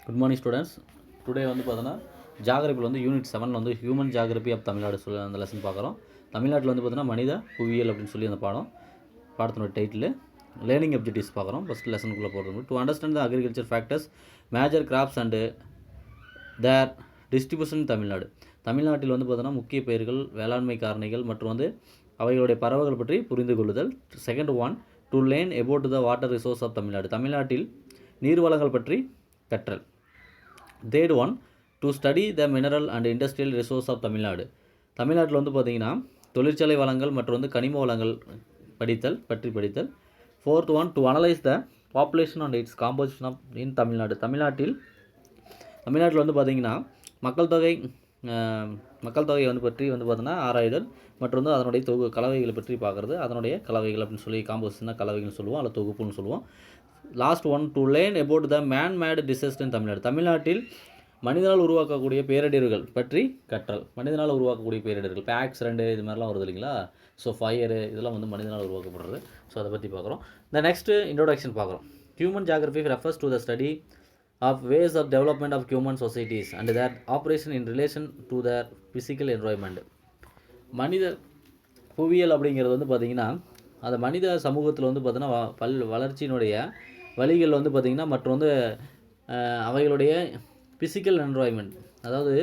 Good morning students. Today வந்து பார்த்தோன்னா ஜாகிரபியில் வந்து யூனிட் 7 வந்து ஹியூமன் ஜாகிரபி ஆஃப் தமிழ்நாடு சொல்லி அந்த லெசன் பார்க்குறோம். தமிழ்நாட்டில் வந்து பார்த்தோன்னா மனித புவியியல் அப்படின்னு சொல்லி அந்த பாடத்தினோட டைட்டில் லேர்னிங் அப்ஜெக்டிவ்ஸ் பார்க்குறோம். ஃபஸ்ட் லெசனுக்குள்ளே போகிறது to understand the agriculture factors major crops and their distribution Tamil Nadu. தமிழ்நாட்டில் வந்து பார்த்தோன்னா முக்கிய பயிர்கள், வேளாண்மை காரணிகள் மற்றும் வந்து அவைகளுடைய பறவைகள் பற்றி புரிந்து கொள்ளுதல். Second one to learn about the water resource of Tamil Nadu. தமிழ்நாட்டில் நீர்வளங்கள் பற்றி கற்றல். Third one to study the mineral and industrial resource of Tamil Nadu. தமிழ்நாட்டில் வந்து பார்த்திங்கன்னா தொழிற்சாலை வளங்கள் மற்றும் வந்து கனிம வளங்கள் பற்றி படித்தல். Fourth one to analyse the population and its composition of in Tamil Nadu. தமிழ்நாட்டில் வந்து பார்த்திங்கன்னா மக்கள் தொகை வந்து பற்றி வந்து பார்த்தோன்னா ஆராய்தல் மற்றும் வந்து அதனுடைய கலவைகளை பற்றி பார்க்குறது. அதனுடைய கலவைகள் அப்படின்னு சொல்லி காம்போசிஷனாக கலவைகள்னு சொல்லுவோம், அல்லது தொகுப்புன்னு சொல்லுவோம். Last one to learn about the made disaster in Tamil Nadu. தமிழ்நாட்டில் மனிதனால் உருவாக்கக்கூடிய பேரிடர்கள் பற்றி கற்றல். மனிதனால் உருவாக்கக்கூடிய பேரிடர்கள் இப்போ ஆக்சிடென்ட் இது மாதிரிலாம் வருது இல்லைங்களா. ஸோ ஃபயரு இதெல்லாம் வந்து மனிதனால் உருவாக்கப்படுறது. ஸோ அதை பற்றி பார்க்குறோம். இந்த நெக்ஸ்ட்டு இன்ட்ரோடக்ஷன் பார்க்குறோம். Human geography refers to the study of ways of development of human societies and their operation in relation to their physical environment. மனித புவியியல் அப்படிங்கிறது வந்து பார்த்திங்கன்னா அந்த மனித சமூகத்தில் வந்து பார்த்தீங்கன்னா வளர்ச்சியினுடைய வழிகள் வந்து பார்த்திங்கன்னா மற்றும் வந்து அவைகளுடைய ஃபிசிக்கல் என்வாயன்மெண்ட், அதாவது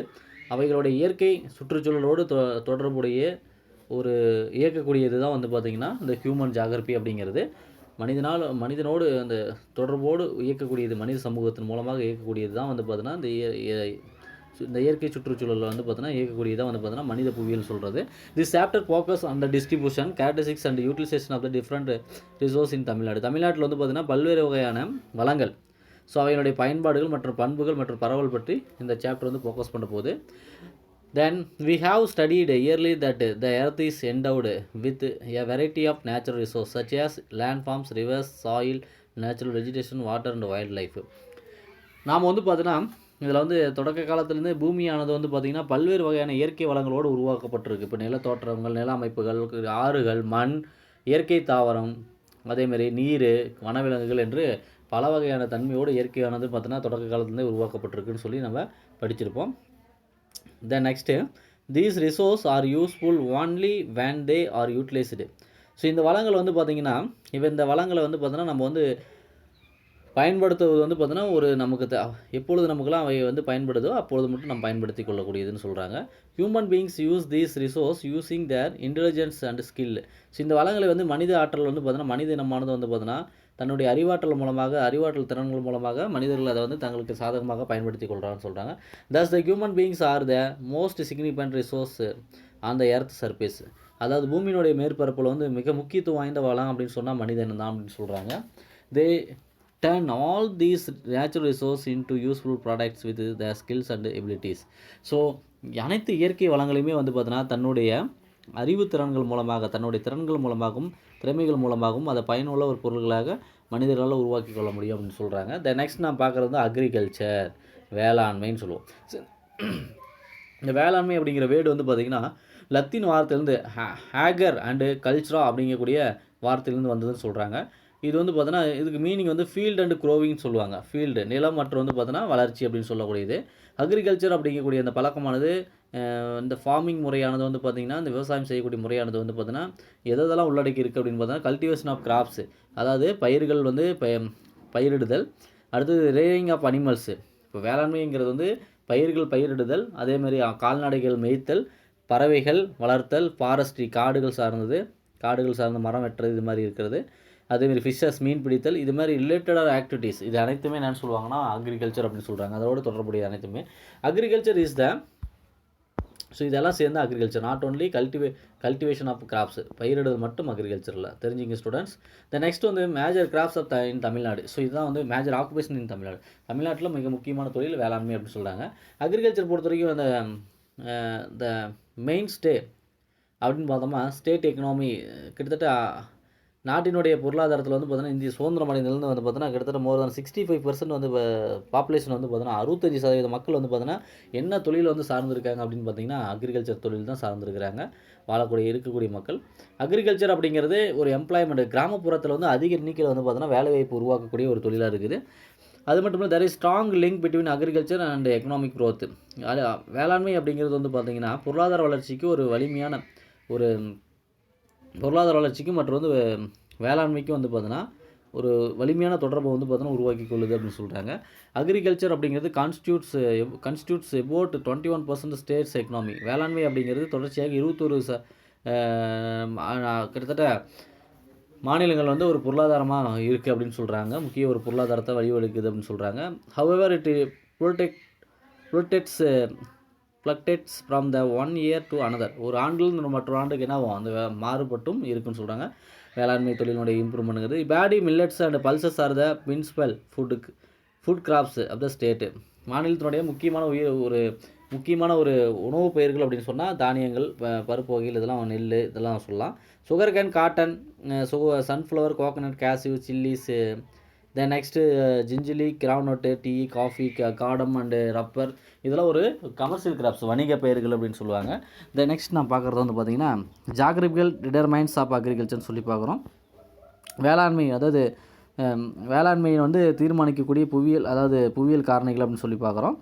அவைகளுடைய இயற்கை சுற்றுச்சூழலோடு தொடர்புடைய ஒரு இயக்கக்கூடியது தான் வந்து பார்த்திங்கன்னா இந்த ஹியூமன் ஜாகிரபி அப்படிங்கிறது. மனிதனோடு அந்த தொடர்போடு இயக்கக்கூடியது, மனித சமூகத்தின் மூலமாக இயக்கக்கூடியது தான் வந்து பார்த்தீங்கன்னா இந்த இயற்கை சுற்றுச்சூழலில் வந்து பார்த்தீங்கன்னா இயக்கக்கூடியதான் வந்து பார்த்தீங்கன்னா மனித புவியியல் சொல்கிறது. This chapter focus on the distribution characteristics and utilization of the different resource in Tamil Nadu. தமிழ்நாட்டில் வந்து பார்த்தீங்கன்னா பல்வேறு வகையான வளங்கள், ஸோ அவைகளுடைய பயன்பாடுகள் மற்றும் பண்புகள் மற்றும் பரவல் பற்றி இந்த சாப்டர் வந்து ஃபோக்கஸ் பண்ண போகுது. Then we have studied early that the earth is endowed with a variety of natural resource such as land forms, rivers, soil, natural vegetation, water and wildlife. நாம் வந்து பார்த்தீங்கன்னா இதில் வந்து தொடக்க காலத்துலேருந்து பூமியானது வந்து பார்த்திங்கன்னா பல்வேறு வகையான இயற்கை வளங்களோடு உருவாக்கப்பட்டிருக்கு. இப்போ நிலத்தோற்றங்கள், நில அமைப்புகள், ஆறுகள், மண், இயற்கை தாவரம், அதேமாதிரி நீர், வனவிலங்குகள் என்று பல வகையான தன்மையோடு இயற்கையானது பார்த்தீங்கன்னா தொடக்க காலத்துலேருந்தே உருவாக்கப்பட்டிருக்குன்னு சொல்லி நம்ம படிச்சிருப்போம். Then next these resource R useful only van they are utilised. So இந்த வளங்கள் வந்து பார்த்திங்கன்னா இந்த வளங்களை வந்து பார்த்தோன்னா நம்ம வந்து பயன்படுத்துவது வந்து பார்த்தோன்னா ஒரு நமக்கு எப்பொழுது நமக்குலாம் அவை வந்து பயன்படுதோ அப்பொழுது மட்டும் நம்ம பயன்படுத்தி கொள்ளக்கூடியதுன்னு சொல்கிறாங்க. Human beings use these resource using their intelligence and skill. So இந்த வளங்களை வந்து மனித ஆற்றல் வந்து பார்த்தோன்னா மனித இனமானது வந்து பார்த்தோன்னா தன்னுடைய அறிவாற்றல் திறன்கள் மூலமாக மனிதர்கள் அதை வந்து தங்களுக்கு சாதகமாக பயன்படுத்தி கொள்கிறான்னு சொல்கிறாங்க. Thus the human beings are the most significant resource on the earth surface. அதாவது பூமியினுடைய மேற்பரப்பில் வந்து மிக முக்கியத்துவம் வாய்ந்த வளம் அப்படின்னு சொன்னால் மனிதன் தான் அப்படின்னு சொல்கிறாங்க. தே turn all these natural resources into useful products with their skills and abilities. So அனைத்து இயற்கை வளங்களையுமே வந்து பார்த்தோன்னா தன்னுடைய அறிவு திறன்கள் மூலமாக, தன்னுடைய திறன்கள் மூலமாகவும் திறமைகள் மூலமாகவும் அதை பயனுள்ள ஒரு பொருள்களாக மனிதர்களால் உருவாக்கி கொள்ள முடியும் அப்படின்னு சொல்கிறாங்க. நெக்ஸ்ட் நான் பார்க்குறது வந்து அக்ரிகல்ச்சர், வேளாண்மைன்னு சொல்லுவோம். இந்த வேளாண்மை அப்படிங்கிற வேர்டு வந்து பார்த்திங்கன்னா லத்தீன் வார்த்தையிலேருந்து ஹேகர் அண்டு கல்ச்சரா அப்படிங்கக்கூடிய வார்த்தையிலேருந்து வந்ததுன்னு சொல்கிறாங்க. இது வந்து பார்த்தோன்னா இதுக்கு மீனிங் வந்து ஃபீல்டு அண்ட் க்ரோவிங்னு சொல்லுவாங்க. ஃபீல்டு நிலம் மற்றும் வந்து பார்த்தோன்னா வளர்ச்சி அப்படின்னு சொல்லக்கூடியது. அக்ரிகல்ச்சர் அப்படிங்கக்கூடிய அந்த பழக்கமானது இந்த ஃபார்மிங் முறையானது வந்து பார்த்திங்கன்னா இந்த விவசாயம் செய்யக்கூடிய முறையானது வந்து பார்த்தோன்னா எதெல்லாம் உள்ளடக்கி இருக்குது அப்படின்னு பார்த்தோன்னா கல்டிவேஷன் ஆஃப் கிராப்ஸு, அதாவது பயிர்கள் வந்து பயிரிடுதல். அடுத்தது ரேரிங் ஆஃப் அனிமல்ஸு. இப்போ வேளாண்மைங்கிறது வந்து பயிரிடுதல், அதேமாதிரி கால்நடைகள் மேய்த்தல், பறவைகள் வளர்த்தல், ஃபாரஸ்ட்ரி காடுகள் சார்ந்த மரம் வெட்டுறது இது மாதிரி இருக்கிறது. அதேமாதிரி ஃபிஷ்ஷஸ் மீன் பிடித்தல், இது மாதிரி ரிலேட்டடான ஆக்டிவிட்டீஸ் இது அனைத்துமே என்னென்னு சொல்லுவாங்கன்னா அக்ரிகல்ச்சர் அப்படின்னு சொல்கிறாங்க. அதோடு தொடர்புடைய அனைத்துமே அக்ரிகல்ச்சர் இஸ் த. ஸோ இதெல்லாம் சேர்ந்து agriculture, not only cultivation of crops, பயிரிடுவது மட்டும் அக்ரிகல்ச்சரில் தெரிஞ்சுங்க ஸ்டூடெண்ட்ஸ். நெக்ஸ்ட் வந்து major crops of in Tamil Nadu. So இதுதான் வந்து மேஜர் ஆக்குபேஷன் இன் தமிழ்நாடு. தமிழ்நாட்டில் மிக முக்கியமான தொழில் வேளாண்மை அப்படின்னு சொல்கிறாங்க. அக்ரிகல்ச்சர் பொறுத்த வரைக்கும் அந்த மெயின் அப்படின்னு பார்த்தோம்னா ஸ்டேட் எக்கனாமி கிட்டத்தட்ட நாட்டினுடைய பொருளாதாரத்தில் வந்து பார்த்தீங்கன்னா இந்திய சுதந்திரம் அடைந்ததுலேருந்து வந்து பார்த்தீங்கன்னா கிட்டத்தட்ட மோர் தென் 65% வந்து பாப்புலேஷன் வந்து பார்த்தீங்கன்னா 65% மக்கள் வந்து பார்த்தீங்கன்னா என்ன தொழில் வந்து சார்ந்திருக்காங்க அப்படின்னு பார்த்தீங்கன்னா அக்ரிகல்ச்சர் தொழில் தான் சார்ந்திருக்கிறாங்க இருக்கக்கூடிய மக்கள். அக்ரிகல்ச்சர் அப்படிங்கிறது ஒரு எம்ப்ளாய்மெண்ட், கிராமப்புறத்தில் வந்து அதிக எண்ணிக்கையில் வந்து பார்த்தீங்கன்னா வேலைவாய்ப்பு உருவாக்கக்கூடிய ஒரு தொழிலாக இருக்குது. அது மட்டும் இல்லை, there is strong link between agriculture and economic growth. அது வேளாண்மை அப்படிங்கிறது வந்து பார்த்திங்கன்னா பொருளாதார வளர்ச்சிக்கு ஒரு வலிமையான ஒரு பொருளாதார வளர்ச்சிக்கு மற்றும் வந்து வேளாண்மைக்கும் வந்து பார்த்தீங்கன்னா ஒரு வலிமையான தொடர்பை வந்து பார்த்தீங்கன்னா உருவாக்கி கொள்ளுது அப்படின்னு சொல்கிறாங்க. அக்ரிகல்ச்சர் அப்படிங்கிறது கான்ஸ்டியூட்ஸ் about 21% ஸ்டேட்ஸ் எக்கனாமி. வேளாண்மை அப்படிங்கிறது தொடர்ச்சியாக 21 கிட்டத்தட்ட மாநிலங்கள் வந்து ஒரு பொருளாதாரமாக இருக்குது அப்படின்னு சொல்கிறாங்க. முக்கிய ஒரு பொருளாதாரத்தை வழிவகுக்குது அப்படின்னு சொல்கிறாங்க. However it fluctuates from the one year to another. ஒரு ஆண்டிலிருந்து மற்றொரு ஆண்டுக்கு என்ன ஆகும், அந்த மாறுபட்டும் இருக்குன்னு சொல்கிறாங்க. வேளாண்மை தொழிலினுடைய இம்ப்ரூவ்மெண்ட்டுங்கிறது. Paddy millets and pulses are the principal food crops of the state. மாநிலத்தினுடைய முக்கியமான ஒரு உணவுப் பயிர்கள் அப்படின்னு சொன்னால் தானியங்கள், பருப்பு வகைகள், இதெல்லாம் நெல், இதெல்லாம் சொல்லலாம். Sugar cane, cotton, sunflower, coconut, cashew, chillies, then next gingelly, groundnut, tea, coffee, cardamom and rubber, இதெல்லாம் ஒரு கமர்ஷியல் கிராப்ஸ், வணிக பயிர்கள் அப்படின்னு சொல்லுவாங்க. தென் நெக்ஸ்ட் நான் பார்க்குறது வந்து பார்த்திங்கன்னா ஜாகிரபிக்கல் டிட்டர்மைன்ஸ் ஆஃப் அக்ரிகல்ச்சர்னு சொல்லி பார்க்குறோம். வேளாண்மையை வந்து தீர்மானிக்கக்கூடிய புவியியல் காரணிகள் அப்படின்னு சொல்லி பார்க்குறோம்.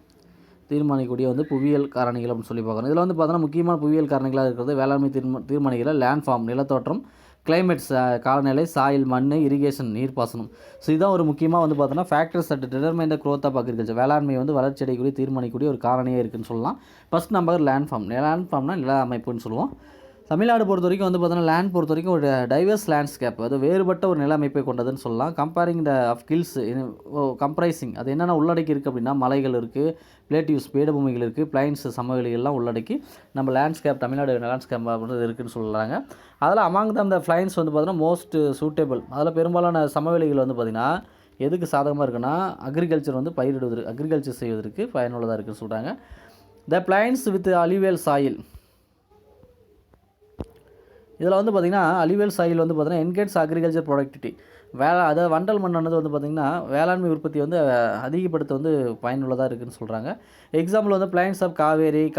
புவியியல் காரணிகள் அப்படின்னு சொல்லி பார்க்குறோம். இதில் வந்து பார்த்தோன்னா முக்கியமான புவியியல் காரணிகளாக இருக்கிறது வேளாண்மை தீர்மானிக்கிற லேண்ட் ஃபார்ம், நிலத்தோற்றம், கிளைமேட்ஸ், காலநிலை, சாயில், மண், இரிகேஷன், நீர்ப்பாசனம். ஸோ இதுதான் ஒரு முக்கியமாக வந்து பார்த்தோன்னா factors that determine the growth of agriculture. வேளாண்மை வந்து வளர்ச்சி அடையக்கூடிய தீர்மானிக்கக்கூடிய ஒரு காரணியாக இருக்குதுன்னு சொல்லலாம். ஃபஸ்ட் நம்பர் லேண்ட் ஃபார்ம்னா நில அமைப்புன்னு சொல்லுவோம். தமிழ்நாடு பொறுத்த வரைக்கும் வந்து பார்த்தோன்னா லேண்ட் பொறுத்த வரைக்கும் ஒரு டைவர்ஸ் லேண்ட்ஸ்கேப், அது வேறுபட்ட ஒரு நில அமைப்பை கொண்டதுன்னு சொல்லலாம். Comparing the of hills comprising, அது என்னென்ன உள்ளடக்கி இருக்குது அப்படின்னா மலைகள் இருக்குது, பிளேட்டிவ்ஸ் பீடபூமிகள் இருக்குது, பிளைன்ஸ் சமவெளிகள்லாம் உள்ளடக்கி நம்ம லேண்ட்ஸ்கேப், தமிழ்நாடு லேண்ட்ஸ்கேப் அப்படின்றது இருக்குதுன்னு சொல்கிறாங்க. அதில் அமாங் தம் த பிளைன்ஸ் வந்து பார்த்தீங்கன்னா மோஸ்ட் சூட்டபிள். அதில் பெரும்பாலான சமவெளிகள் வந்து பார்த்திங்கன்னா எதுக்கு சாதகமாக இருக்குன்னா அக்ரிகல்ச்சர் வந்து அக்ரிகல்ச்சர் செய்வதற்கு பயனுள்ளதாக இருக்குதுன்னு சொல்கிறாங்க. த பிளைன்ஸ் வித் அலிவியல் சாயில், இதில் வந்து பார்த்திங்கன்னா அலிவியல் சாயில் வந்து பார்த்திங்கன்னா என்கேட்ஸ் அக்ரிகல்ச்சர் ப்ரொடக்டிவிட்டி. அதாவது வண்டல் மண்ணானது வந்து பார்த்திங்கன்னா வேளாண்மை உற்பத்தி வந்து அதிகப்படுத்த வந்து பயனுள்ளதாக இருக்குதுன்னு சொல்கிறாங்க. எக்ஸாம்பிள் வந்து பிளைன்ஸ் ஆஃப்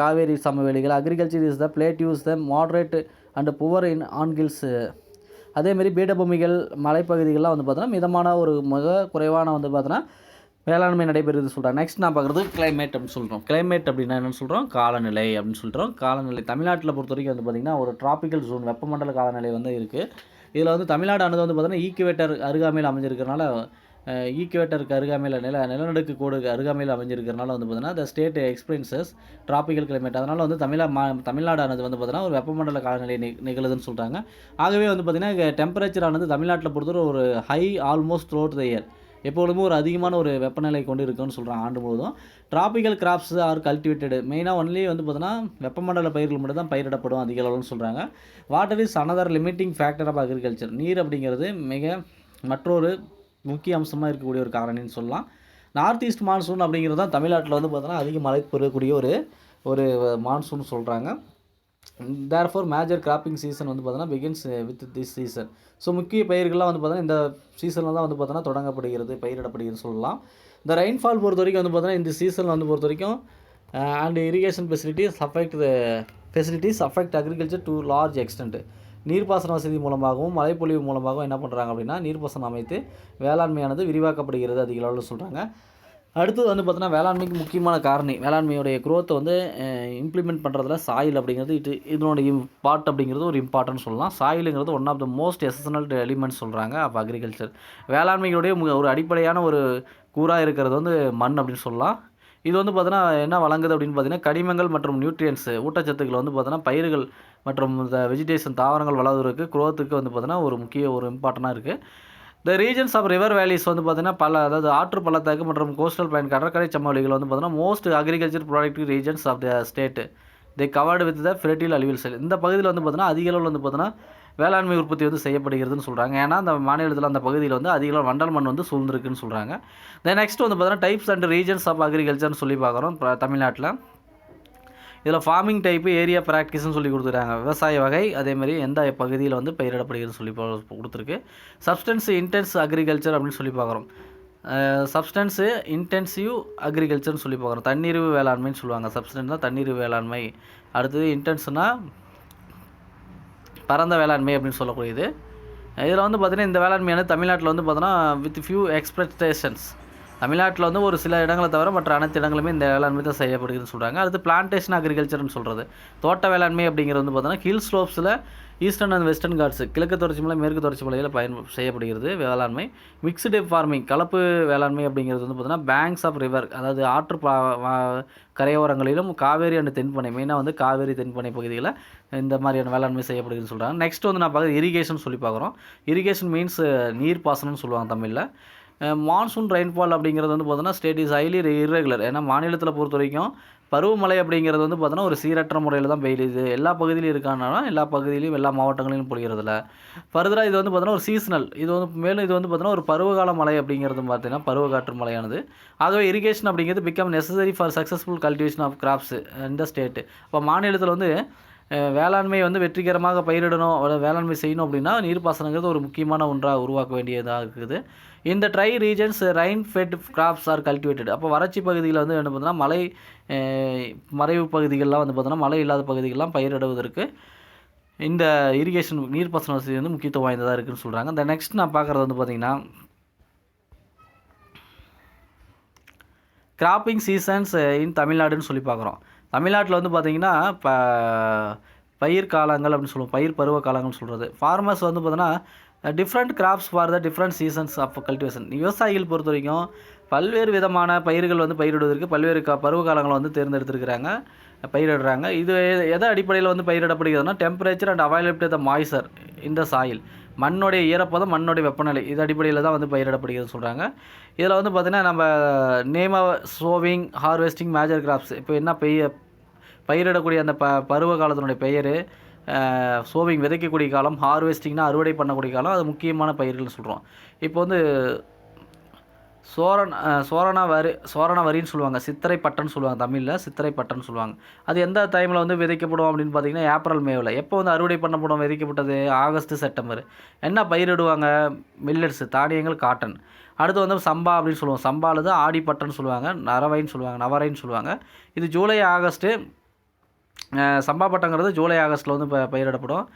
காவேரி சமவெளிகள். Agriculture is the plateaus the moderate and poor in on hills. அதேமாரி பீடபூமிகள், மலைப்பகுதிகள்லாம் வந்து பார்த்தோன்னா மிதமான ஒரு மிக குறைவான வந்து பார்த்தோன்னா வேளாண்மை நடைபெறுது சொல்கிறாங்க. நெக்ஸ்ட் நான் பார்க்குறது கிளைமேட் அப்படின்னு சொல்கிறோம். கிளைமேட் அப்படின்னா என்னென்னு சொல்கிறோம், காலநிலை அப்படின்னு சொல்கிறோம். காலநிலை தமிழ்நாட்டில் பொறுத்த வரைக்கும் வந்து பார்த்திங்கன்னா ஒரு டிராபிக்கல் ஜோன், வெப்பமண்டல காலநிலை வந்து இருக்குது. இதில் வந்து தமிழ்நாடானது வந்து பார்த்திங்கன்னா ஈக்குவேட்டர் அருகாமையில் அமைஞ்சிருக்கிறனால, ஈக்குவேட்டருக்கு அருகாமையில் நிலநடுக்கு கோடுக்கு அருகாமையில் அமைஞ்சிருக்கிறனால வந்து பார்த்திங்கன்னா the state experiences tropical climate. அதனால் வந்து தமிழ்நாடானது வந்து பார்த்திங்கன்னா ஒரு வெப்பமண்டல காலநிலை நிகழுதுன்னு சொல்கிறாங்க. ஆகவே வந்து பார்த்திங்கன்னா டெம்பரேச்சர் ஆனது தமிழ்நாட்டில் பொறுத்தவரை ஒரு high almost throughout the year, எப்பொழுதுமே ஒரு அதிகமான ஒரு வெப்பநிலை கொண்டு இருக்குன்னு சொல்கிறாங்க ஆண்டு முழுவதும். டிராபிக்கல் கிராப்ஸ் ஆர் கல்டிவேட்டடு, மெயினாக ஒன்லி வந்து பார்த்தீங்கன்னா வெப்பமண்டல பயிர்கள் மட்டும் தான் பயிரிடப்படும் அதிக அளவுன்னு சொல்கிறாங்க. Water is another limiting factor of agriculture. நீர் அப்படிங்கிறது மற்றொரு முக்கிய அம்சமாக இருக்கக்கூடிய ஒரு காரணின்னு சொல்லலாம். நார்த் ஈஸ்ட் மான்சூன் அப்படிங்கிறது தான் தமிழ்நாட்டில் வந்து பார்த்தோன்னா அதிக மழை பெறக்கூடிய ஒரு மான்சூன் சொல்கிறாங்க. தேர்ஃபோர் மேஜர் கிராப்பிங் சீசன் வந்து பார்த்தோன்னா begins with this season. So முக்கிய பயிர்கள்லாம் வந்து பார்த்தோன்னா இந்த சீசனில் தான் வந்து பார்த்தோன்னா பயிரிடப்படுகிறது சொல்லலாம். இந்த ரெயின்ஃபால் பொறுத்த வரைக்கும் வந்து பார்த்தோன்னா இந்த சீசனில் வந்து பொறுத்த வரைக்கும் and irrigation facilities affect agriculture to large extend. நீர்ப்பாசன வசதி மூலமாகவும் மழைப்பொழிவு மூலமாகவும் என்ன பண்ணுறாங்க அப்படின்னா நீர்ப்பாசனம் அமைத்து வேளாண்மையானது விரிவாக்கப்படுகிறது அதிக அளவில் சொல்கிறாங்க. அடுத்தது வந்து பார்த்தோன்னா வேளாண்மைக்கு முக்கியமான காரணி, வேளாண்மையுடைய குரோத்தை வந்து இம்ப்ளிமெண்ட் பண்ணுறதுல சாயில் அப்படிங்கிறது இதனுடைய பார்ட் அப்படிங்கிறது ஒரு இம்பார்ட்டன்ட் சொல்லலாம். சாயிலுங்கிறது one of the most essential elements சொல்கிறாங்க ஆஃப் அக்ரிகல்ச்சர். வேளாண்மையுடைய ஒரு அடிப்படையான ஒரு கூறாக இருக்கிறது வந்து மண் அப்படின்னு சொல்லலாம். இது வந்து பார்த்தோன்னா என்ன வழங்குது அப்படின்னு பார்த்தீங்கன்னா கனிமங்கள் மற்றும் நியூட்ரியன்ஸ், ஊட்டச்சத்துக்கள் வந்து பார்த்தோன்னா பயிர்கள் மற்றும் இந்த வெஜிடேஷன் தாவரங்கள் வளர்வதற்கு குரோத்துக்கு வந்து பார்த்தோன்னா ஒரு முக்கிய ஒரு இம்பார்ட்டனாக இருக்குது. The regions of river valleys வந்து பார்த்தீங்கன்னா அதாவது ஆற்று பள்ளத்தாக்கு மற்றும் கோஸ்டல் பிளைன் கடற்கரை சமவெளிகள் வந்து பார்த்தீங்கன்னா most agriculture productive regions of the state they covered with the fertile alluvial soil. இந்த பகுதியில் வந்து பார்த்தீங்கன்னா அதிக அளவில் வந்து பார்த்தீங்கன்னா வேளாண்மை உற்பத்தி வந்து செய்யப்படுகிறதுன்னு சொல்கிறாங்க. ஏன்னா அந்த மாநிலத்தில் அந்த பகுதியில் வந்து அதிக அளவு வண்டல் மண் வந்து சூழ்ந்திருக்குன்னு சொல்கிறாங்க. தென் நெக்ஸ்ட் வந்து பார்த்தீங்கன்னா டைப்ஸ் அண்ட் ரீஜன்ஸ் ஆஃப் அக்ரிகல்ச்சர்னு சொல்லி பார்க்குறோம் தமிழ்நாட்டில். இதில் ஃபார்மிங் டைப்பு, ஏரியா ப்ராக்டிஸ்ன்னு சொல்லி கொடுத்துருக்காங்க. விவசாய வகை, அதேமாதிரி எந்த பகுதியில் வந்து பயிரிடப்படுகிறதுன்னு சொல்லி கொடுத்துருக்கு. சப்ஸ்டன்ஸ் இன்டென்ஸ் அக்ரிகல்ச்சர் அப்படின்னு சொல்லி பார்க்குறோம். சப்ஸ்டன்ஸு இன்டென்சிவ் அக்ரிகல்ச்சர்னு சொல்லி பார்க்குறோம். தண்ணீர்வு வேளாண்மைன்னு சொல்லுவாங்க. சப்ஸ்டன்ஸ்னால் தண்ணீர்வு வேளாண்மை. அடுத்தது இன்டென்ஸ்னால் பரந்த வேளாண்மை அப்படின்னு சொல்லக்கூடியது. இதில் வந்து பார்த்திங்கன்னா இந்த வேளாண்மையானது தமிழ்நாட்டில் வந்து பார்த்தோன்னா வித் ஃபியூ எக்ஸ்பெக்டேஷன்ஸ் தமிழ்நாட்டில் வந்து ஒரு சில இடங்களை தவிர மற்ற அனைத்து இடங்களுமே இந்த வேளாண்மை தான் செய்யப்படுகிறதுன்னு சொல்கிறாங்க. அடுத்து பிளான்டேஷன் அக்ரிகல்ச்சர்னு சொல்கிறது தோட்ட வேளாண்மை அப்படிங்கிறது வந்து பார்த்தோன்னா ஹில் ஸ்லோப்ஸில் ஈஸ்டர்ன் அண்ட் வெஸ்டர்ன் காட்ஸ் கிழக்கு தொடர்ச்சி மலை மேற்கு தொடர்ச்சி மலையில் செய்யப்படுகிறது வேளாண்மை. மிக்ஸ்டு ஃபார்மிங் கலப்பு வேளாண்மை அப்படிங்கிறது வந்து பார்த்தோன்னா பேங்க்ஸ் ஆஃப் ரிவர் அதாவது ஆற்று கரையோரங்களிலும் காவேரி அண்ட் தென்பண்ணை மெயினாக வந்து காவேரி தென்பண்ணை பகுதிகளில் இந்த மாதிரியான வேளாண்மை செய்யப்படுதுன்னு சொல்கிறாங்க. நெக்ஸ்ட் வந்து நான் பார்க்குறது இரிகேஷன் சொல்லி பார்க்குறோம். இரிகேஷன் மீன்ஸ் நீர்ப்பாசனம்னு சொல்லுவாங்க தமிழில். மான்சூன் ரெயின்ஃபால் அப்படிங்கிறது வந்து பார்த்தோன்னா ஸ்டேட் இஸ் ஹைலி இர்ரெகுலர். ஏன்னா மாநிலத்தில் பொறுத்த வரைக்கும் பருவமழை அப்படிங்கிறது வந்து பார்த்தோன்னா ஒரு சீரற்ற முறையில் தான் பெய்யுது. எல்லா பகுதியிலும் இருக்கானா எல்லா பகுதியிலையும் எல்லா மாவட்டங்களிலும் பொழிகிறதில்ல. ஃபர்தராக இது வந்து பார்த்தோன்னா ஒரு சீசனல் இது வந்து மேலும் இது வந்து பார்த்தோன்னா ஒரு பருவகால மழை அப்படிங்கிறது பார்த்தீங்கன்னா பருவக்காற்று மழையானது. ஆகவே இரிகேஷன் அப்படிங்கிறது become necessary for successful cultivation of crops இந்த ஸ்டேட்டு. அப்போ மாநிலத்தில் வந்து வேளாண்மை வந்து வெற்றிகரமாக பயிரிடணும் வேளாண்மை செய்யணும் அப்படின்னா நீர்ப்பாசனங்கிறது ஒரு முக்கியமான ஒன்றாக உருவாக்க வேண்டியதாக இருக்குது. இந்த dry regions rain fed crops are cultivated. அப்போ வறட்சி பகுதியில் வந்து என்ன பார்த்தோன்னா மலை மறைவு பகுதிகளெலாம் வந்து பார்த்தோன்னா மழை இல்லாத பகுதிகளெலாம் பயிரிடுவதற்கு இந்த இரிகேஷன் நீர்ப்பாசன வசதி வந்து முக்கியத்துவம் வாய்ந்ததாக இருக்குதுன்னு சொல்கிறாங்க. இந்த நெக்ஸ்ட் நான் பார்க்குறது வந்து பார்த்திங்கன்னா கிராப்பிங் சீசன்ஸ் இன் தமிழ்நாடுன்னு சொல்லி பார்க்குறோம். தமிழ்நாட்டில் வந்து பார்த்திங்கன்னா பயிர் காலங்கள் அப்படின்னு சொல்லுவோம். பயிர் பருவ காலங்கள்னு சொல்கிறது. ஃபார்மர்ஸ் வந்து பார்த்தோன்னா different crops for the different seasons of cultivation. விவசாயிகள் பொறுத்த வரைக்கும் பல்வேறு விதமான பயிர்கள் வந்து பயிரிடுவதற்கு பல்வேறு பருவ காலங்களை வந்து தேர்ந்தெடுத்துருக்கிறாங்க பயிரிடுறாங்க. இது எதை அடிப்படையில் வந்து பயிரிடப்படுகிறதுனா temperature and availability of the moisture இந்த சாயில் மண்ணுடைய ஈரப்பதம் மண்ணுடைய வெப்பநிலை இது அடிப்படையில் தான் வந்து பயிரிடப்படுகிறது சொல்கிறாங்க. இதில் வந்து பார்த்திங்கன்னா நம்ம name sowing harvesting major crops இப்போ என்ன பயிரிடக்கூடிய அந்த பருவ காலத்தினுடைய பெயர் சோவிங் விதைக்கக்கூடிய காலம் ஹார்வெஸ்டிங்னா அறுவடை பண்ணக்கூடிய காலம் அது முக்கியமான பயிர்கள்னு சொல்கிறோம். இப்போ வந்து சோரண வரின்னு சொல்லுவாங்க. சித்திரை பட்டன்னு சொல்லுவாங்க தமிழில் சித்திரை பட்டன்னு சொல்லுவாங்க. அது எந்த டைமில் வந்து விதைக்கப்படும் அப்படின்னு பார்த்திங்கன்னா ஏப்ரல் மேவில். எப்போ வந்து அறுவடை பண்ணப்படும் விதைக்கப்பட்டது ஆகஸ்ட் செப்டம்பர். என்ன பயிரிடுவாங்க மில்லட்ஸ் தானியங்கள் காட்டன். அடுத்து வந்து சம்பா அப்படின்னு சொல்லுவோம். சம்பாவில் தான் ஆடி பட்டன்னு சொல்லுவாங்க நரவைன்னு சொல்லுவாங்க நவரைன்னு சொல்லுவாங்க. இது ஜூலை ஆகஸ்ட்டு சம்பா பட்டங்கிறது ஜூலை ஆகஸ்ட்டில் வந்து பயிரிடப்படும்.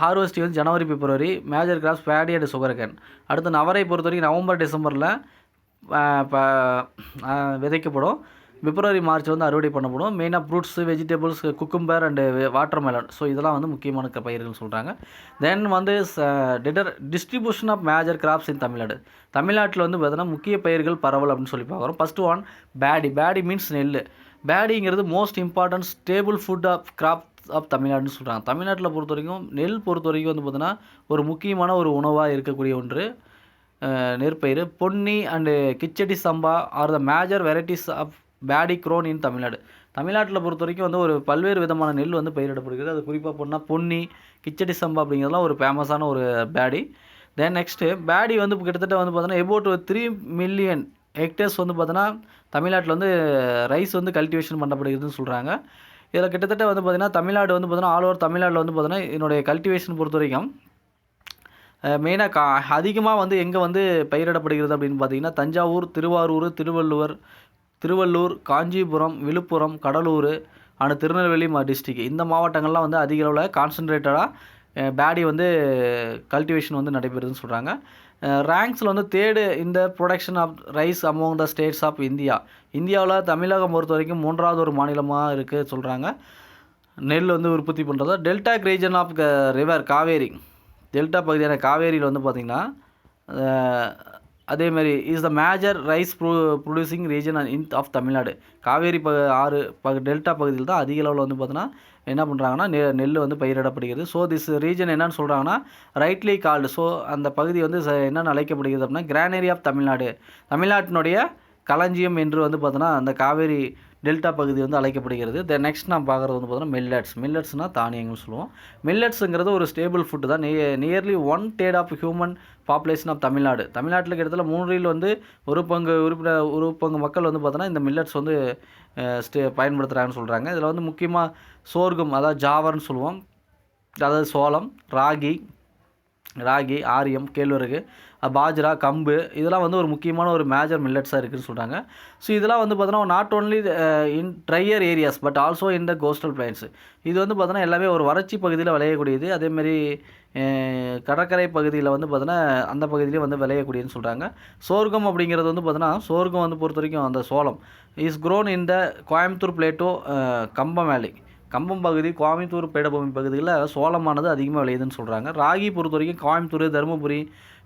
ஹார்வெஸ்ட் வந்து ஜனவரி பிப்ரவரி. Major crops paddy and sugarcane. அடுத்து நவரை பொறுத்த வரைக்கும் நவம்பர் டிசம்பரில் விதைக்கப்படும். பிப்ரவரி மார்ச் வந்து அறுவடை பண்ணப்படும். மெயினாக fruits vegetables cucumber and watermelon. So இதெல்லாம் வந்து முக்கியமான பயிர்கள் சொல்கிறாங்க. தென் வந்து டிஸ்ட்ரிபியூஷன் ஆஃப் மேஜர் கிராப்ஸ் இன் தமிழ்நாடு. தமிழ்நாட்டில் வந்து பார்த்தீங்கன்னா முக்கிய பயிர்கள் பரவல் அப்படின்னு சொல்லி பார்க்குறோம். ஃபஸ்ட்டு ஒன் பேடி மீன்ஸ் நெல். பேடிங்கிறது most important staple food of crop of தமிழ்நாடுன்னு சொல்கிறாங்க. தமிழ்நாட்டில் பொறுத்த வரைக்கும் நெல் பொறுத்த வரைக்கும் வந்து பார்த்தீங்கன்னா ஒரு முக்கியமான ஒரு உணவாக இருக்கக்கூடிய ஒன்று நெற்பயிர். Ponni and Kichadi Samba are the major varieties of paddy grown in Tamil Nadu. தமிழ்நாட்டில் பொறுத்த வரைக்கும் வந்து ஒரு பல்வேறு விதமான நெல் வந்து பயிரிடப்படுகிறது. அது குறிப்பாக போனால் பொன்னி கிச்சடி சம்பா அப்படிங்கிறதுலாம் ஒரு ஃபேமஸான ஒரு பேடி. தென் நெக்ஸ்ட்டு பேடி வந்து கிட்டத்தட்ட வந்து பார்த்தோன்னா எபோட் 3 மில்லியன் ஹெக்டேர்ஸ் வந்து பார்த்தோன்னா தமிழ்நாட்டில் வந்து ரைஸ் வந்து கல்டிவேஷன் பண்ணப்படுகிறதுன்னு சொல்கிறாங்க. இதில் கிட்டத்தட்ட வந்து பார்த்திங்கன்னா தமிழ்நாடு வந்து பார்த்தோன்னா ஆல் ஓவர் தமிழ்நாட்டில் வந்து பார்த்தோன்னா என்னுடைய கல்டிவேஷன் பொறுத்த வரைக்கும் மெயினாக அதிகமாக வந்து எங்கே வந்து பயிரிடப்படுகிறது அப்படின்னு பார்த்திங்கன்னா தஞ்சாவூர் திருவாரூர் திருவள்ளூர் காஞ்சிபுரம் விழுப்புரம் கடலூர் அண்ட் திருநெல்வேலி டிஸ்ட்ரிக்ட் இந்த மாவட்டங்கள்லாம் வந்து அதிக அளவில் கான்சன்ட்ரேட்டடாக பேடி வந்து கல்டிவேஷன் வந்து நடைபெறுதுன்னு சொல்கிறாங்க. ரேங்க்ஸில் வந்து தேர்டு இந்த production of rice among the states of இந்தியாவில் தமிழகம் பொறுத்த வரைக்கும் 3வது ஒரு மாநிலமாக இருக்குது சொல்கிறாங்க நெல் வந்து உற்பத்தி பண்ணுறது. Delta region of river Kaveri delta பகுதியான காவேரியில் வந்து பார்த்திங்கன்னா அதேமாதிரி is the major rice producing region of Tamil Nadu. Kaveri ஆறு டெல்டா பகுதியில் தான் அதிக அளவில் வந்து பார்த்தோன்னா என்ன பண்ணுறாங்கன்னா நெல் வந்து பயிரிடப்படுகிறது. ஸோ திஸ் ரீஜன் என்னன்னு சொல்கிறாங்கன்னா ரைட்லி கால்டு. ஸோ அந்த பகுதி வந்து என்னென்னு அழைக்கப்படுகிறது அப்படின்னா கிரானரி ஆஃப் தமிழ்நாடு தமிழ்நாட்டினுடைய களஞ்சியம் என்று வந்து பார்த்தோன்னா அந்த காவேரி டெல்டா பகுதி வந்து அழைக்கப்படுகிறது. நெக்ஸ்ட் நான் பார்க்குறது வந்து பார்த்தோன்னா மில்லட்ஸ்னால் தானியங்கள் சொல்லுவோம். மில்லட்ஸுங்கிறது ஒரு ஸ்டேபிள் ஃபுட்டு தான். Nearly 1/3 of human population of தமிழ்நாட்டில் கிட்டத்தட்ட 3 வந்து ஒரு பங்கு மக்கள் வந்து பார்த்தோன்னா இந்த மில்லட்ஸ் வந்து பயன்படுத்துகிறாங்கன்னு சொல்கிறாங்க. இதில் வந்து முக்கியமாக சோர்க்கம் அதாவது ஜாவர்னு சொல்லுவோம். அதாவது சோளம் ராகி ஆரியம் கேழ்வரகு பாஜ்ரா கம்பு இதெல்லாம் வந்து ஒரு முக்கியமான ஒரு மேஜர் மில்லட்ஸாக இருக்குதுன்னு சொல்கிறாங்க. ஸோ இதெல்லாம் வந்து பார்த்தோன்னா not only in dryer areas but also in the coastal plains. இது வந்து பார்த்தோன்னா எல்லாமே ஒரு வறட்சி பகுதியில் விளையக்கூடியது. அதேமாதிரி கடற்கரை பகுதியில் வந்து பார்த்தீங்கன்னா அந்த பகுதியிலே வந்து விளையக்கூடியதுன்னு சொல்கிறாங்க. சோர்க்கம் அப்படிங்கிறது வந்து பார்த்தீங்கன்னா சோர்க்கம் வந்து பொறுத்த வரைக்கும் அந்த சோளம் is grown in the Coimbatore plateau Cumbum valley, Cumbum பகுதி கோயம்புத்தூர் பீடபூமி பகுதிகளில் சோளமானது அதிகமாக விளையுதுன்னு சொல்கிறாங்க. ராகி பொறுத்த வரைக்கும் கோயம்புத்தூர், தருமபுரி,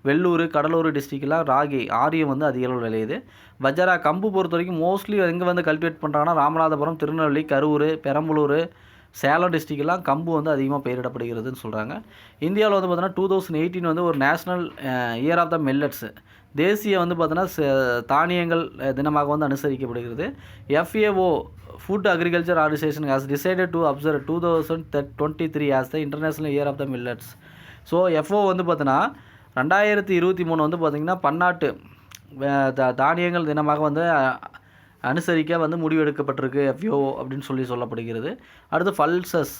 வெள்ளூர், கடலூர் டிஸ்ட்ரிக்ட்லாம் ராகி ஆரியம் வந்து அதிக அளவில் விளையுது. பஜ்ரா கம்பு பொறுத்த வரைக்கும் மோஸ்ட்லி எங்கே வந்து கல்டிவேட் பண்ணுறாங்கன்னா ராமநாதபுரம், திருநெல்வேலி, கரூர், பெரம்பலூர், சேலம் டிஸ்ட்ரிக்ட்லாம் கம்பு வந்து அதிகமாக பயிரிடப்படுகிறதுன்னு சொல்கிறாங்க. இந்தியாவில் வந்து பார்த்தீங்கன்னா 2018 வந்து ஒரு national year of the millets, தேசிய வந்து பார்த்தீங்கன்னா தானியங்கள் தினமாக வந்து அனுசரிக்கப்படுகிறது. FAO food agriculture organisation has decided to observe 2023 as the international year of the millets. So FAO வந்து பார்த்தீங்கன்னா 2023 வந்து பார்த்திங்கன்னா பன்னாட்டு தானியங்கள் தினமாக வந்து அனுசரிக்க வந்து முடிவெடுக்கப்பட்டிருக்கு FAO அப்படின்னு சொல்லப்படுகிறது. அடுத்து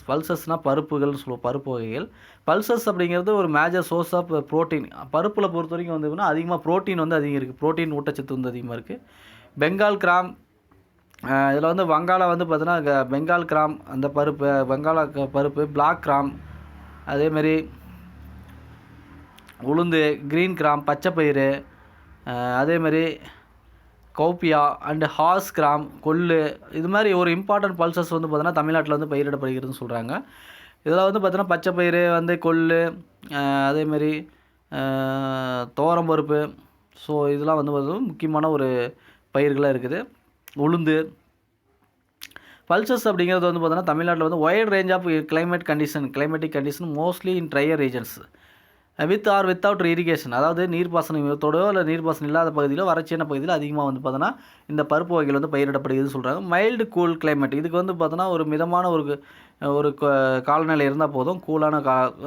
பல்சஸ்னால் பருப்புகள்னு சொல்லுவோம், பருப்பு வகைகள். பல்சஸ் அப்படிங்கிறது ஒரு மேஜர் சோர்ஸ் ஆஃப் ப்ரோட்டீன். பருப்பில் பொறுத்த வரைக்கும் வந்து அதிகமாக ப்ரோட்டீன் வந்து அதிகம் இருக்குது, ப்ரோட்டீன் ஊட்டச்சத்து வந்து அதிகமாக இருக்குது. பெங்கால் கிராம், இதில் வந்து வங்காளம் வந்து பார்த்தீங்கன்னா பெங்கால் கிராம் அந்த பருப்பு, வங்காள பருப்பு, பிளாக் கிராம், அதேமாரி உளுந்து, க்ரீன் கிராம், பச்சைப்பயிறு, அதேமாரி கௌப்பியா அண்டு ஹார்ஸ் கிராம், கொள்ளு, இது மாதிரி ஒரு இம்பார்ட்டன்ட் பல்சஸ் வந்து பார்த்தீங்கன்னா தமிழ்நாட்டில் வந்து பயிரிடப்படுகிறதுன்னு சொல்கிறாங்க. இதில் வந்து பார்த்தீங்கன்னா பச்சைப்பயிறு வந்து கொள்ளு, அதேமாரி துவரம்பருப்பு, ஸோ இதெல்லாம் வந்து பார்த்தீங்கன்னா முக்கியமான ஒரு பயிர்களாக இருக்குது. உளுந்து பல்சஸ் அப்படிங்கிறது வந்து பார்த்தீங்கன்னா தமிழ்நாட்டில் வந்து wide range of climatic condition mostly in drier regions with or without irrigation, அதாவது நீர்ப்பாசனத்தோடோ இல்லை நீர்ப்பாசனம் இல்லாத பகுதியிலோ வறட்சியான பகுதியில் அதிகமாக வந்து பார்த்தோன்னா இந்த பருப்பு வகைகள் வந்து பயிரிடப்படுகிறதுன்னு சொல்கிறாங்க. மைல்டு கூல் கிளைமேட், இதுக்கு வந்து பார்த்தோன்னா ஒரு மிதமான ஒரு காலநிலை இருந்தால் போதும்,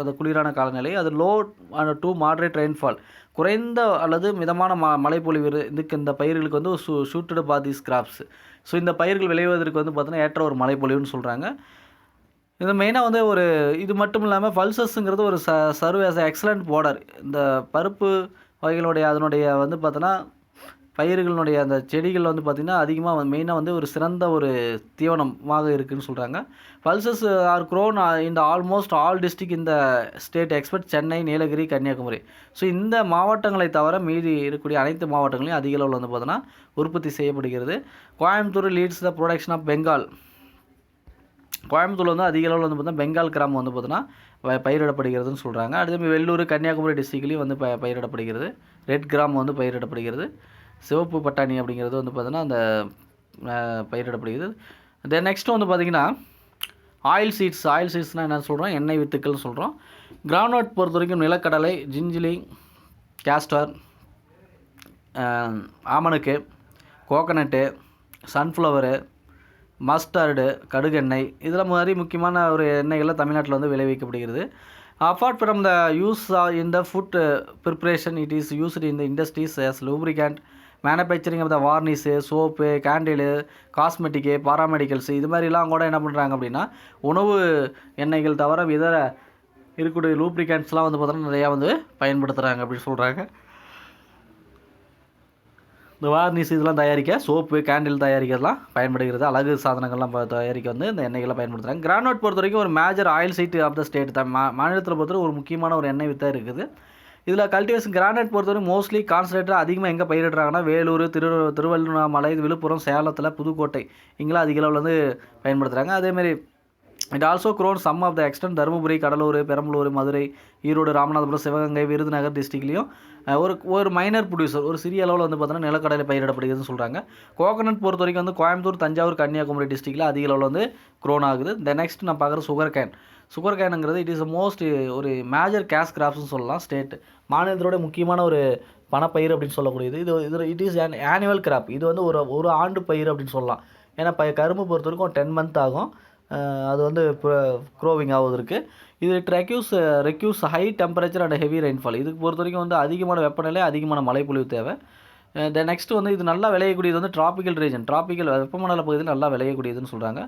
அது குளிரான காலநிலை. அது லோ டு மாடரேட் ரெயின்ஃபால், குறைந்த அல்லது மிதமான மழைப்பொழிவு இதுக்கு இந்த பயிர்களுக்கு வந்து சூட்டடு ஃபார் தீஸ் கிராப்ஸ். ஸோ இந்த பயிர்கள் விளைவதற்கு வந்து பார்த்தோன்னா ஏற்ற ஒரு மழைப்பொழிவுன்னு சொல்கிறாங்க. இது மெயினாக வந்து இது மட்டும் இல்லாமல் பல்சஸ்ங்கிறது ஒரு சர்வ் ஆஸ் எக்ஸலண்ட் பார்டர். இந்த பருப்பு வகைகளுடைய அதனுடைய வந்து பார்த்தோன்னா பயிர்களுடைய அந்த செடிகள் வந்து பார்த்திங்கன்னா அதிகமாக மெயினாக வந்து ஒரு சிறந்த ஒரு தீவனமாக இருக்குதுன்னு சொல்கிறாங்க. பல்சஸ் ஆர் க்ரோன் இந்த ஆல்மோஸ்ட் ஆல் டிஸ்ட்ரிக்ட் இந்த state expect Chennai, Nilgiri, Kanniyakumari. So இந்த மாவட்டங்களை தவிர மீதி இருக்கக்கூடிய அனைத்து மாவட்டங்களையும் அதிக அளவில் வந்து பார்த்தோன்னா உற்பத்தி செய்யப்படுகிறது. Coimbatore leads the production of Bengal. Coimbatore வந்து அதிக அளவில் வந்து பார்த்தீங்கன்னா பெங்கால் கிராம் வந்து பார்த்தீங்கன்னா பயிரிடப்படுகிறதுன்னு சொல்கிறாங்க. அடுத்து வெள்ளூர், கன்னியாகுமரி டிஸ்ட்ரிக்ட்லேயும் வந்து பயிரிடப்படுகிறது. ரெட் கிராம் வந்து பயிரிடப்படுகிறது. சிவப்பு பட்டாணி அப்படிங்கிறது வந்து பார்த்தீங்கன்னா அந்த பயிரிடப்படுகிறது. தென் நெக்ஸ்ட்டு வந்து பார்த்திங்கன்னா ஆயில் சீட்ஸ்னால் என்ன சொல்கிறோம், எண்ணெய் வித்துக்கள்னு சொல்கிறோம். கிரவுண்ட்நட் பொறுத்த வரைக்கும் நிலக்கடலை, ஜிஞ்சிலி, கேஸ்டர், ஆமணக்கு, கோகனட்டு, சன்ஃப்ளவரு, மஸ்டர்டு, கடுகெண்ணெய், இதெல்லாம் மாதிரி முக்கியமான ஒரு எண்ணெய்களை தமிழ்நாட்டில் வந்து விளைவிக்கப்படுகிறது. Apart from the use in the food preparation, it is used in the industries as lubricant, manufacturing of the varnish, soap, candle, cosmetic, paramedicals, இது மாதிரிலாம் கூட என்ன பண்ணுறாங்க அப்படின்னா உணவு எண்ணெய்கள் தவிர இதர இருக்கக்கூடிய லூப்ரிகண்ட்ஸ்லாம் வந்து பார்த்தோன்னா நிறையா வந்து பயன்படுத்துகிறாங்க அப்படின்னு சொல்கிறாங்க. இந்த வார்னிஷ் இதெல்லாம் தயாரிக்க, சோப்பு, கேண்டில் தயாரிக்கிறதுலாம் பயன்படுகிறது. அழகு சாதனங்கள்லாம் தயாரிக்க வந்து இந்த எண்ணெய்களை பயன்படுத்துகிறாங்க. கிரானோட் பொறுத்த வரைக்கும் ஒரு major oil seed of the state மாநிலத்தில் பொறுத்தவரை ஒரு முக்கியமான ஒரு எண்ணெய் வித்தாக இருக்குது. இதில் கல்டிவேஷன் கிரானைட் பொறுத்தவரை மோஸ்ட்லி கான்சன்ட்ரேட்டாக அதிகமாக எங்கே பயிரிடுறாங்கன்னா வேலூர், திருவண்ணாமலை, விழுப்புரம், சேலத்தில், புதுக்கோட்டை இங்கெல்லாம் அதிக அளவில் வந்து பயன்படுத்துகிறாங்க. அதேமாரி it also grown some of the extent Dharmapuri, Cuddalore, Perambalur, Madurai, Erode, Ramanathapuram, Sivaganga, Virudhunagar டிஸ்ட்ரிக்ட்லேயும் ஒரு மைனர் ப்ரொடியூசர் ஒரு சிறிய அளவில் வந்து பார்த்தோன்னா நிலக்கடலை பயிரிடப்படுகிறதுன்னு சொல்கிறாங்க. கோகனட் பொறுத்த வரைக்கும் வந்து கோயம்புத்தூர், தஞ்சாவூர், கன்னியாகுமரி டிஸ்ட்ரிக்டில் அதிக அளவில் வந்து க்ரோன் ஆகுது. நெக்ஸ்ட் நான் பார்க்குற சுகர் கேனுங்கிறது இட் இஸ் மோஸ்ட் ஒரு மேஜர் கேஷ் கிராப்ஸ்னு சொல்லலாம். ஸ்டேட் மாநிலத்தோட முக்கியமான ஒரு பணப்பயிர் அப்படின்னு சொல்லக்கூடியது. இது இட் இஸ் ஆனுவல் கிராப். இது வந்து ஒரு ஆண்டு பயிர் அப்படின்னு சொல்லலாம். ஏன்னா கரும்பு பொறுத்த வரைக்கும் 10 month ஆகும் அது வந்து க்ரோவிங் ஆகுவதற்கு. இது requires high temperature and heavy rainfall. இதுக்கு பொறுத்த வரைக்கும் வந்து அதிகமான வெப்பநிலை, அதிகமான மழைப்பொழிவு தேவை. நெக்ஸ்ட்டு வந்து இது நல்லா விளையக்கூடியது வந்து டிராபிக்கல் வெப்பமண்டல பகுதியில் நல்லா விளையக்கூடியதுன்னு சொல்கிறாங்க.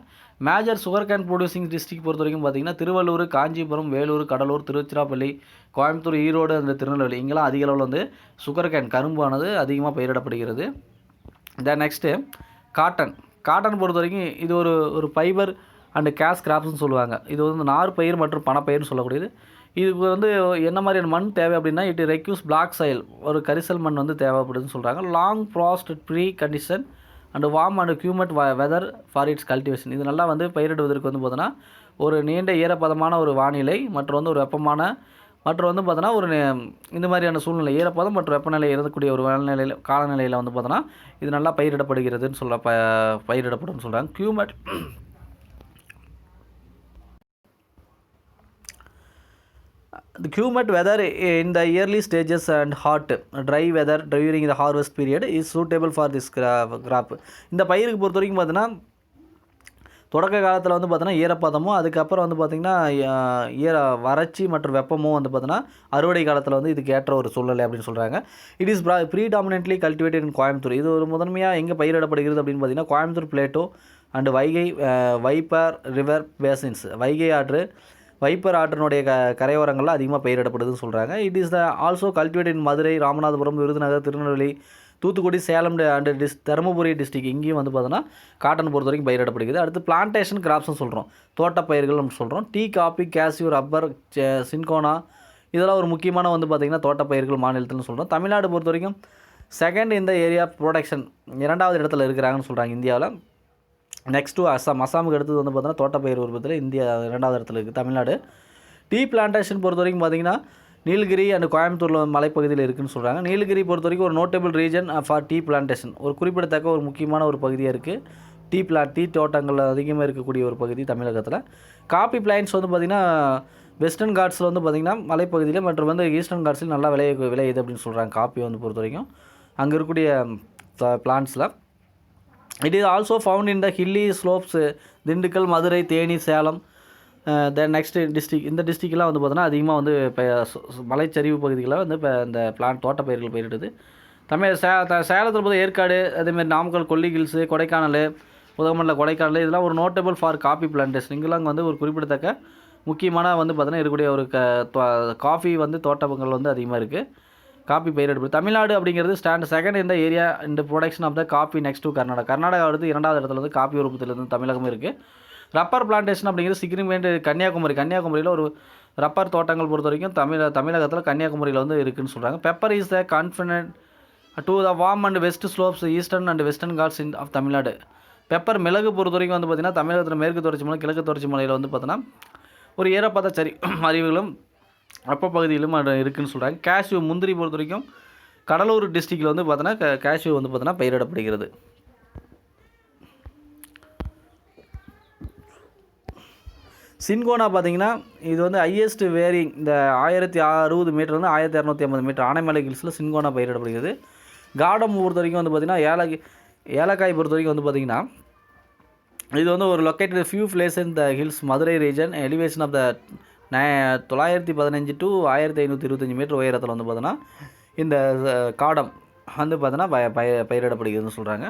Major sugar cane producing district பொறுத்த வரைக்கும் பார்த்திங்கன்னா திருவள்ளூர், காஞ்சிபுரம், வேலூர், கடலூர், திருச்சிராப்பள்ளி, கோயம்புத்தூர், ஈரோடு, அந்த திருநெல்வேலி இங்கெல்லாம் அதிக அளவில் வந்து சுகர் கேன் கரும்பானது அதிகமாக பயிரிடப்படுகிறது. நெக்ஸ்ட்டு காட்டன் பொறுத்த வரைக்கும் இது ஒரு ஃபைபர் அண்டு கேஷ் கிராப்ஸ்னு சொல்லுவாங்க. இது வந்து நார் பயிர் மற்றும் பணப்பயிர்னு சொல்லக்கூடியது. இதுக்கு வந்து என்ன மாதிரியான மண் தேவை அப்படின்னா, இட் ரெக்யூஸ் பிளாக் சாயில், ஒரு கரிசல் மண் வந்து தேவைப்படுதுன்னு சொல்கிறாங்க. Long frost free condition and warm and humid weather for its cultivation. இது நல்லா வந்து பயிரிடுவதற்கு வந்து பார்த்தோன்னா ஒரு நீண்ட ஈரப்பதமான ஒரு வானிலை மற்றும் வந்து ஒரு வெப்பமான மற்றும் வந்து பார்த்தோன்னா ஒரு இந்த மாதிரியான சூழ்நிலை, ஈரப்பதம் மற்றும் வெப்பநிலை இருக்கக்கூடிய ஒரு வானிலையில் காலநிலையில் வந்து பார்த்தோன்னா இது நல்லா பயிரிடப்படுகிறதுன்னு பயிரிடப்படும்னு சொல்கிறாங்க. ஹியூமட் The humid weather in the early stages and hot, dry weather during the harvest period is suitable for this crop. இந்த பயிருக்கு பொறுத்த வரைக்கும் பார்த்தீங்கன்னா தொடக்க காலத்தில் வந்து பார்த்தோன்னா ஈரப்பதமும் அதுக்கப்புறம் வந்து பார்த்திங்கன்னா வறட்சி மற்றும் வெப்பமும் வந்து பார்த்தோன்னா அறுவடை காலத்தில் வந்து இதுக்கு ஏற்ற ஒரு சூழ்நிலை அப்படின்னு சொல்கிறாங்க. It is predominantly cultivated in Coimbatore. இது ஒரு முதன்மையாக எங்கே பயிரிடப்படுகிறது அப்படின்னு பார்த்தீங்கன்னா Coimbatore plateau and Vaippar river basins, Vaippar ஆற்றினுடைய கரையோரங்களில் அதிகமாக பயிரிடப்படுதுன்னு சொல்கிறாங்க. It is also cultivated in Madurai, Ramanathapuram, Virudhunagar, Tirunelveli, Thoothukudi, Salem and Dharmapuri district. இங்கேயும் வந்து பார்த்தோன்னா காட்டன் பொறுத்த வரைக்கும் பயிரிடப்படுகிறது. அடுத்து பிளான்டேஷன் கிராப்ஸ்னு சொல்கிறோம், தோட்டப்பயிர்கள் நம்ம சொல்கிறோம். Tea, coffee, cashew, rubber, cinchona இதெல்லாம் ஒரு முக்கியமான வந்து பார்த்திங்கன்னா தோட்டப்பயிர்கள் மாநிலத்தில்னு சொல்கிறோம். தமிழ்நாடு பொறுத்த வரைக்கும் செகண்ட் இந்த ஏரியா ப்ரொடக்ஷன் 2வது இடத்துல இருக்கிறாங்கன்னு சொல்கிறாங்க இந்தியாவில். நெக்ஸ்ட் டு அசாமுக்கு அடுத்தது வந்து பார்த்தோன்னா தோட்டப்பயிர் உற்பத்தியில் இந்தியா 2வது இடத்துல இருக்குது தமிழ்நாடு. டீ பிளான்டேஷன் பொறுத்த வரைக்கும் பார்த்திங்கன்னா நீலகிரி அண்ட் கோயம்புத்தூரில் மலைப்பகுதியில் இருக்குதுன்னு சொல்கிறாங்க. நீலகிரி பொறுத்த வரைக்கும் ஒரு notable region for tea plantation, ஒரு குறிப்பிடத்தக்க ஒரு முக்கியமான ஒரு பகுதியாக இருக்குது. டீ தோட்டங்கள் அதிகமாக இருக்கக்கூடிய ஒரு பகுதி தமிழகத்தில். காஃபி பிளான்ட்ஸ் வந்து பார்த்திங்கன்னா வெஸ்டர்ன் காட்ஸில் வந்து பார்த்திங்கன்னா மலைப்பகுதியில் மற்றும் வந்து ஈஸ்டர்ன் காட்ஸில் நல்லா விளையுது அப்படின்னு சொல்கிறாங்க. காஃபி வந்து பொறுத்த வரைக்கும் அங்கே இருக்கக்கூடிய பிளான்ட்ஸில். It is also found in the hilly slopes, Dindigul, Madurai, Theni, Salem, then next district. இந்த டிஸ்ட்ரிக்ட்லாம் வந்து பார்த்தோன்னா அதிகமாக வந்து இப்போ மலைச்சரிவு பகுதிகளில் வந்து இப்போ இந்த தோட்டப்பயிர்கள் பயிரிடுது. சேலத்தில் போது ஏற்காடு, அதேமாதிரி நாமக்கல், கொல்லி ஹில்ஸு, கொடைக்கானல், உதகமண்டல கொடைக்கானல் இதெல்லாம் ஒரு நோட்டபிள் ஃபார் காஃபி பிளான்டேஷன். இங்கெல்லாம் வந்து ஒரு குறிப்பிடத்தக்க முக்கியமான வந்து பார்த்தோன்னா இருக்கக்கூடிய ஒரு காஃபி வந்து தோட்டங்கள் வந்து அதிகமாக இருக்குது. காஃபி பயிரிடப்படுது. தமிழ்நாடு அப்படிங்கிறது செகண்ட் இந்த ஏரியா இந்த production of the coffee next to Karnataka அடுத்து 2வது இடத்துல வந்து காஃபி உற்பத்தியிலிருந்து தமிழகமும் இருக்குது. ரப்பர் பிளான்டேஷன் அப்படிங்கிறது சிக்ரிமெண்ட் கன்னியாகுமரியில் ஒரு ரப்பர் தோட்டங்கள் பொறுத்த வரைக்கும் தமிழகத்தில் கன்னியாகுமரியில் வந்து இருக்குதுன்னு சொல்கிறாங்க. Pepper is the confined to the warm and wet slopes eastern and western Ghats of Tamil Nadu. Pepper மிளகு பொறுத்த வரைக்கும் வந்து பார்த்திங்கன்னா தமிழகத்தில் மேற்கு தொடர்ச்சி மலை, கிழக்கு தொடர்ச்சி மலையில் வந்து பார்த்தோன்னா ஒரு ஈரப்பத அறிவுகளும் வெப்ப பகுதியிலும் இருக்குதுன்னு சொல்கிறாங்க. கேஷ்யூ, முந்திரி பொறுத்த வரைக்கும் கடலூர் டிஸ்ட்ரிக்டில் வந்து பார்த்தோன்னா கேஷ்யூ வந்து பார்த்தோன்னா பயிரிடப்படுகிறது. சின்கோனா பார்த்திங்கன்னா இது வந்து ஹையஸ்ட் வேரிங் இந்த 1060 மீட்டர் வந்து 1250 மீட்டர் ஆனைமலை ஹில்ஸில் சின்கோனா பயிரிடப்படுகிறது. காடம் பொறுத்த வரைக்கும் வந்து பார்த்திங்கன்னா ஏலக்காய் பொறுத்த வரைக்கும் வந்து பார்த்திங்கன்னா இது வந்து ஒரு located few place in the hills Madurai region, elevation of the 915 to 1525 metre உயரத்தில் வந்து பார்த்தோன்னா இந்த காடம் வந்து பார்த்தோன்னா பயிரிடப்படுகிறதுன்னு சொல்கிறாங்க.